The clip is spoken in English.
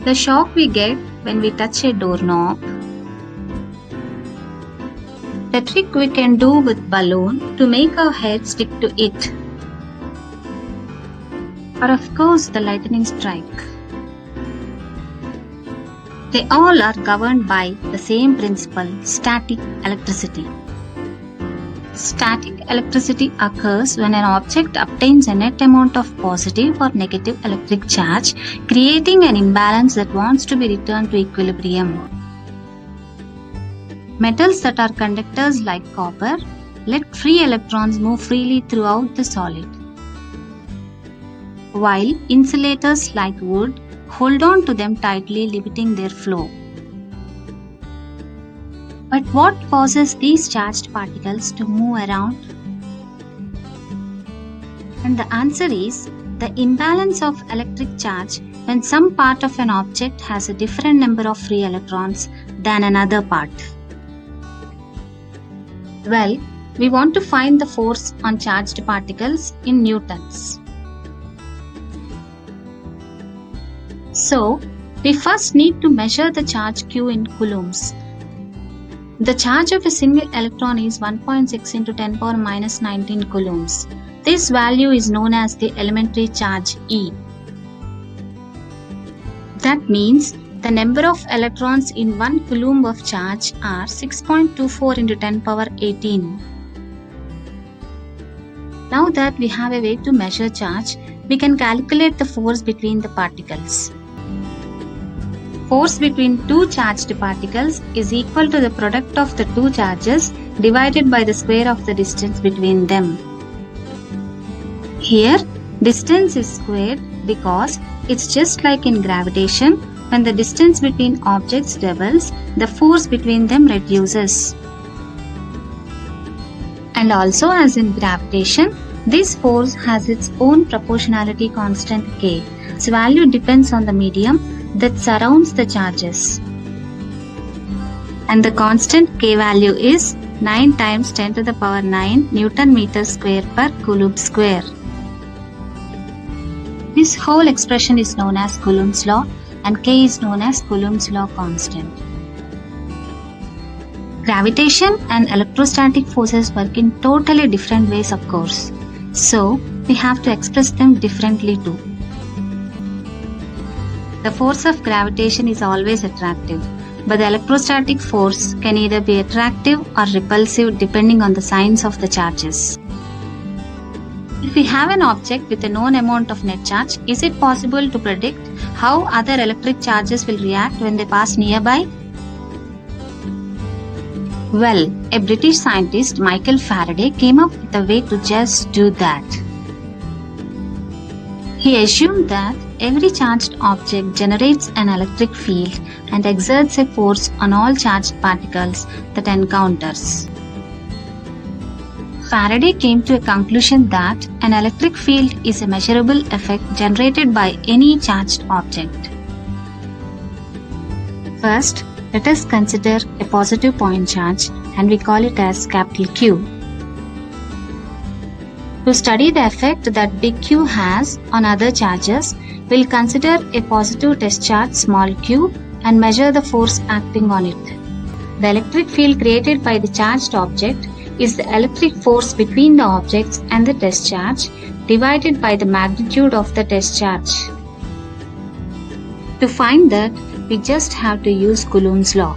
The shock we get when we touch a doorknob. The trick we can do with balloon to make our head stick to it. Or of course the lightning strike. They all are governed by the same principle, static electricity. Static electricity occurs when an object obtains a net amount of positive or negative electric charge, creating an imbalance that wants to be returned to equilibrium. Metals that are conductors like copper let free electrons move freely throughout the solid, while insulators like wood hold on to them tightly, limiting their flow. But what causes these charged particles to move around? And the answer is the imbalance of electric charge when some part of an object has a different number of free electrons than another part. Well, we want to find the force on charged particles in newtons. So, we first need to measure the charge Q in coulombs. The charge of a single electron is 1.6 into 10 power minus 19 coulombs. This value is known as the elementary charge E. That means the number of electrons in 1 coulomb of charge are 6.24 into 10 power 18. Now that we have a way to measure charge, we can calculate the force between the particles. Force between two charged particles is equal to the product of the two charges divided by the square of the distance between them. Here, distance is squared because it's just like in gravitation, when the distance between objects doubles, the force between them reduces. And also as in gravitation, this force has its own proportionality constant K. Its value depends on the medium that surrounds the charges. And the constant K value is 9 times 10 to the power 9 Newton meter square per coulomb square. This whole expression is known as Coulomb's law, and K is known as Coulomb's law constant. Gravitation and electrostatic forces work in totally different ways, of course. So, we have to express them differently too. The force of gravitation is always attractive, but the electrostatic force can either be attractive or repulsive depending on the signs of the charges. If we have an object with a known amount of net charge, is it possible to predict how other electric charges will react when they pass nearby? Well, a British scientist, Michael Faraday, came up with a way to just do that. He assumed that every charged object generates an electric field and exerts a force on all charged particles that encounters. Faraday came to a conclusion that an electric field is a measurable effect generated by any charged object. First, let us consider a positive point charge, and we call it as capital Q. To study the effect that big Q has on other charges, we'll consider a positive test charge small q and measure the force acting on it. The electric field created by the charged object is the electric force between the objects and the test charge divided by the magnitude of the test charge. To find that, we just have to use Coulomb's law.